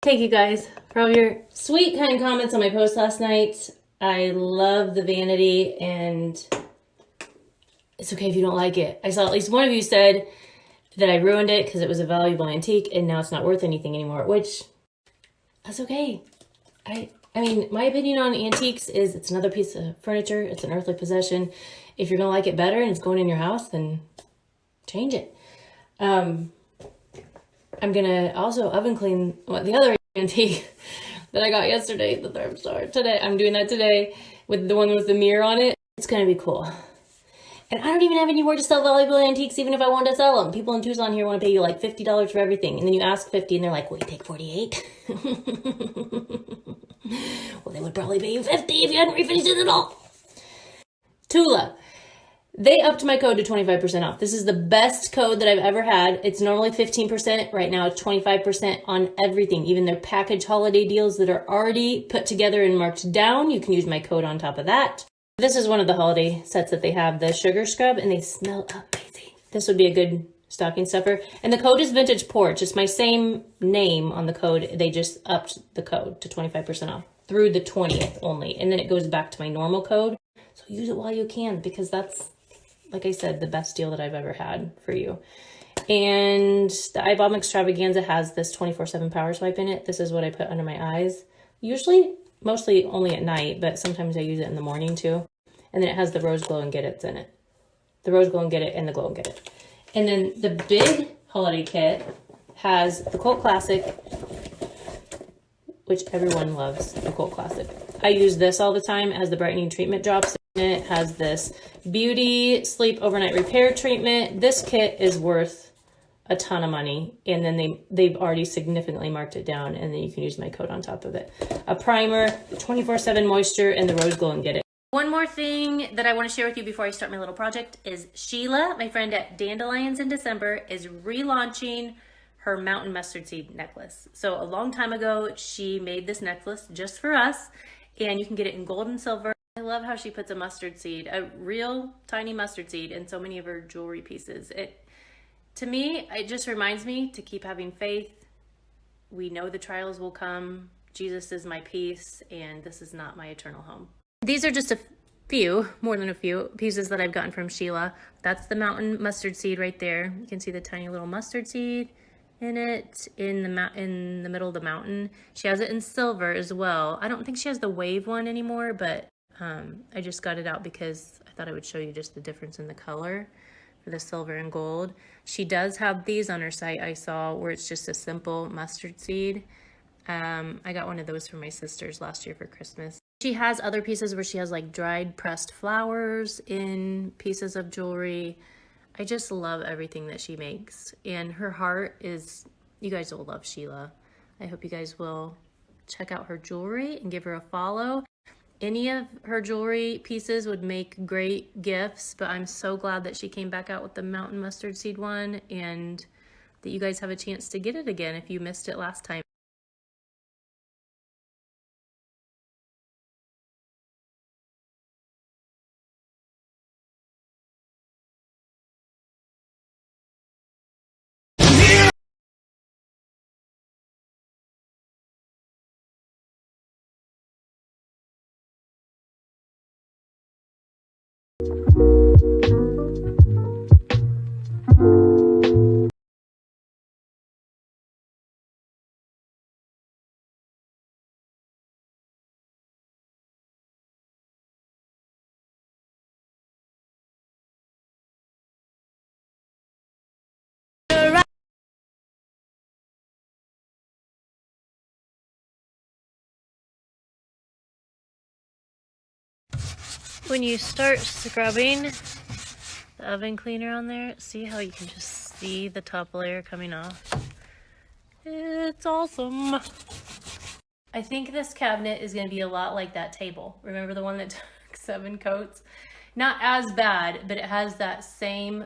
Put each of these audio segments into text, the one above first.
Thank you guys for all your sweet, kind comments on my post last night. I love the vanity, and it's okay if you don't like it. I saw at least one of you said that I ruined it because it was a valuable antique and now it's not worth anything anymore, which that's okay. I mean, my opinion on antiques is it's another piece of furniture. It's an earthly possession. If you're going to like it better and it's going in your house, then change it. I'm going to also oven clean the other antique that I got yesterday at the thrift store. Today, I'm doing that today with the one with the mirror on it. It's going to be cool. And I don't even have anywhere to sell valuable antiques, even if I wanted to sell them. People in Tucson here want to pay you like $50 for everything. And then you ask 50 and they're like, will you take 48? Well, they would probably pay you 50 if you hadn't refinished it at all. Tula. They upped my code to 25% off. This is the best code that I've ever had. It's normally 15%. Right now it's 25% on everything, even their package holiday deals that are already put together and marked down. You can use my code on top of that. This is one of the holiday sets that they have, the sugar scrub, and they smell amazing. This would be a good stocking stuffer. And the code is VintagePorch. It's my same name on the code. They just upped the code to 25% off through the 20th only. And then it goes back to my normal code. So use it while you can, because that's, like I said, the best deal that I've ever had for you. And the Eye Balm Extravaganza has this 24/7 power swipe in it. This is what I put under my eyes. Usually, mostly only at night, but sometimes I use it in the morning too. And then it has the Rose Glow and Get It's in it. The Rose Glow and Get It and the Glow and Get It. And then the big holiday kit has the Cult Classic, which everyone loves, the Cult Classic. I use this all the time. It has the brightening treatment drops in it. It has this beauty sleep overnight repair treatment. This kit is worth a ton of money, and then they've already significantly marked it down, and then you can use my code on top of it. A primer, 24/7 moisture, and the Rose Glow and Get It. One more thing that I want to share with you before I start my little project is Sheila, my friend at Dandelions in December, is relaunching her mountain mustard seed necklace. So a long time ago, she made this necklace just for us, and you can get it in gold and silver. I love how she puts a mustard seed, a real tiny mustard seed, in so many of her jewelry pieces. To me, it just reminds me to keep having faith. We know the trials will come. Jesus is my peace, and this is not my eternal home. These are just a few, more than a few, pieces that I've gotten from Sheila. That's the mountain mustard seed right there. You can see the tiny little mustard seed in it, in the middle of the mountain. She has it in silver as well. I don't think she has the wave one anymore, but I just got it out because I thought I would show you just the difference in the color for the silver and gold. She does have these on her site I saw where it's just a simple mustard seed. I got one of those for my sisters last year for Christmas. She has other pieces where she has like dried pressed flowers in pieces of jewelry. I just love everything that she makes. And her heart is, you guys will love Sheila. I hope you guys will check out her jewelry and give her a follow. Any of her jewelry pieces would make great gifts, but I'm so glad that she came back out with the mountain mustard seed one and that you guys have a chance to get it again if you missed it last time. When you start scrubbing the oven cleaner on there, see how you can just see the top layer coming off? It's awesome. I think this cabinet is going to be a lot like that table. Remember the one that took 7 coats? Not as bad, but it has that same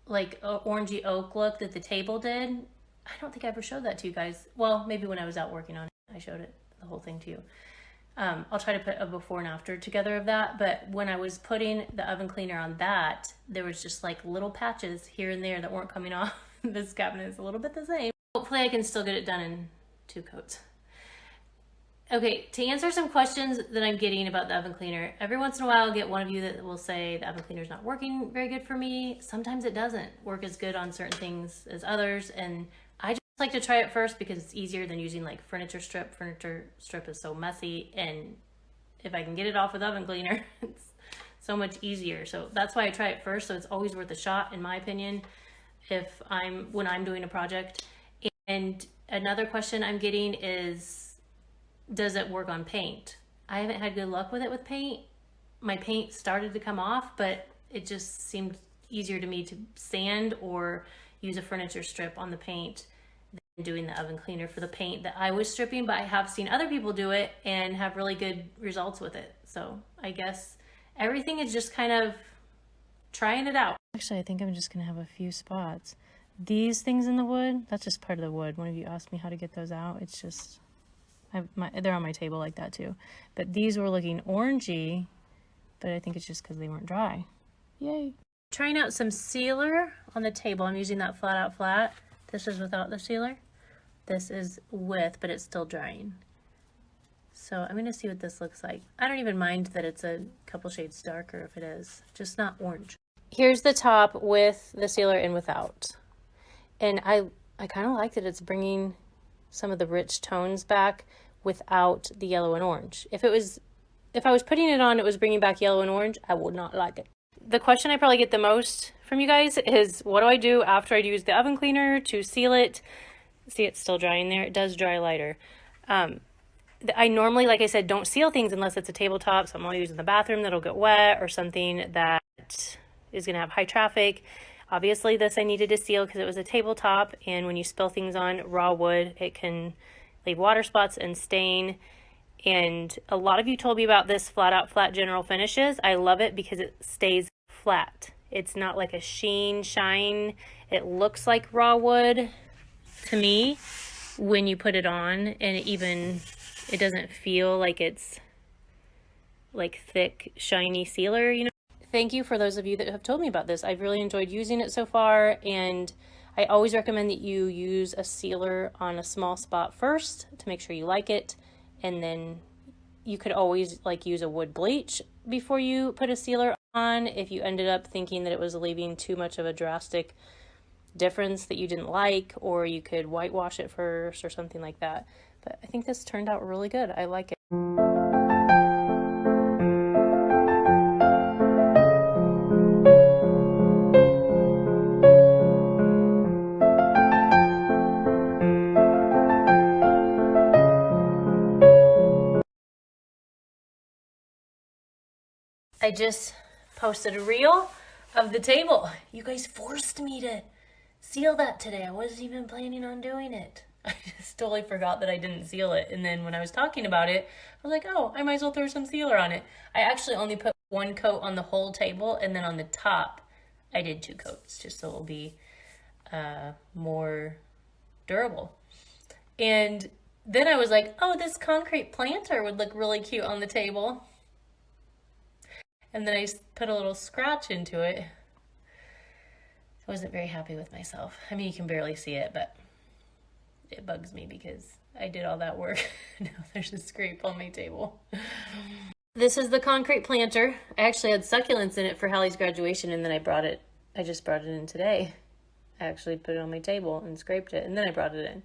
like orangey oak look that the table did. I don't think I ever showed that to you guys. Well, maybe when I was out working on it, I showed it, the whole thing to you. I'll try to put a before and after together of that, but when I was putting the oven cleaner on that, there was just like little patches here and there that weren't coming off. This cabinet is a little bit the same. Hopefully I can still get it done in 2 coats. Okay, to answer some questions that I'm getting about the oven cleaner, every once in a while I'll get one of you that will say the oven cleaner is not working very good for me. Sometimes it doesn't work as good on certain things as others, and I just like to try it first because it's easier than using like furniture strip. Furniture strip is so messy, and if I can get it off with oven cleaner, it's so much easier. So that's why I try it first. So it's always worth a shot, in my opinion, when I'm doing a project. And another question I'm getting is, does it work on paint? I haven't had good luck with it with paint. My paint started to come off, but it just seemed easier to me to sand or use a furniture strip on the paint than doing the oven cleaner for the paint that I was stripping. But I have seen other people do it and have really good results with it. So I guess everything is just kind of trying it out. Actually, I think I'm just gonna have a few spots. These things in the wood, that's just part of the wood. One of you asked me how to get those out. It's just, they're on my table like that too. But these were looking orangey, but I think it's just because they weren't dry. Yay. Trying out some sealer on the table. I'm using that flat out flat. This is without the sealer. This is with, but it's still drying. So I'm gonna see what this looks like. I don't even mind that it's a couple shades darker if it is, just not orange. Here's the top with the sealer and without. And I kind of like that it's bringing some of the rich tones back without the yellow and orange. If I was putting it on, it was bringing back yellow and orange, I would not like it. The question I probably get the most from you guys is, what do I do after I use the oven cleaner to seal it? See, it's still drying there. It does dry lighter. I normally, like I said, don't seal things unless it's a tabletop, something I'll use in the bathroom that'll get wet, or something that is gonna have high traffic. Obviously this I needed to seal because it was a tabletop, and when you spill things on raw wood, it can leave water spots and stain. And a lot of you told me about this flat out flat general finishes. I love it because it stays flat. It's not like a sheen shine. It looks like raw wood to me when you put it on, and it doesn't feel like it's like thick shiny sealer, you know. Thank you for those of you that have told me about this. I've really enjoyed using it so far, and I always recommend that you use a sealer on a small spot first to make sure you like it, and then you could always like use a wood bleach before you put a sealer on if you ended up thinking that it was leaving too much of a drastic difference that you didn't like, or you could whitewash it first or something like that. But I think this turned out really good. I like it. I just posted a reel of the table. You guys forced me to seal that today. I wasn't even planning on doing it. I just totally forgot that I didn't seal it. And then when I was talking about it, I was like, oh, I might as well throw some sealer on it. I actually only put 1 coat on the whole table, and then on the top, I did 2 coats, just so it'll be more durable. And then I was like, oh, this concrete planter would look really cute on the table. And then I put a little scratch into it. I wasn't very happy with myself. I mean, you can barely see it, but it bugs me because I did all that work. Now there's a scrape on my table. This is the concrete planter. I actually had succulents in it for Hallie's graduation, and then I just brought it in today. I actually put it on my table and scraped it, and then I brought it in.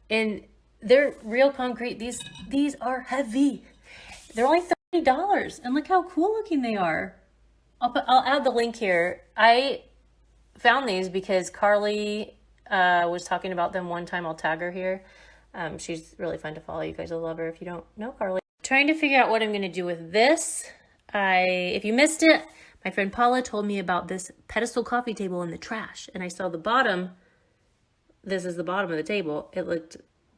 And they're real concrete. These are heavy. They're only $30, and look how cool looking they are. I'll add the link here. I found these because Carly was talking about them one time. I'll tag her here. She's really fun to follow. You guys will love her if you don't know Carly. Trying to figure out what I'm going to do with this. If you missed it, my friend Paula told me about this pedestal coffee table in the trash, and I saw the bottom. This is the bottom of the table. It looked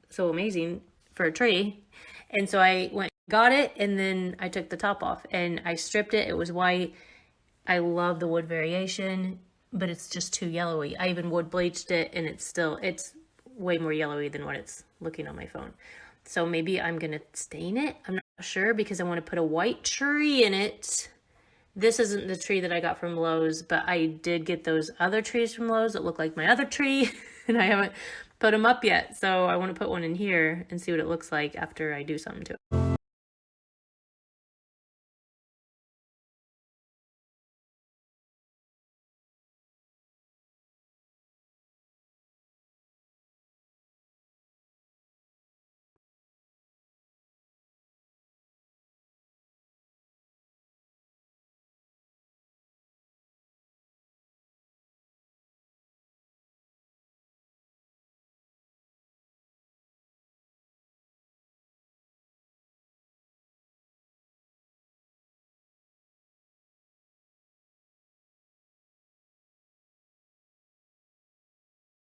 so amazing for a tree, and so I went got it, and then I took the top off and I stripped it. It was white. I love the wood variation, but it's just too yellowy. I even wood bleached it, and it's way more yellowy than what it's looking on my phone. So maybe I'm gonna stain it. I'm not sure because I want to put a white tree in it. This isn't the tree that I got from Lowe's, but I did get those other trees from Lowe's that look like my other tree, and I haven't put them up yet. So I want to put one in here and see what it looks like after I do something to it.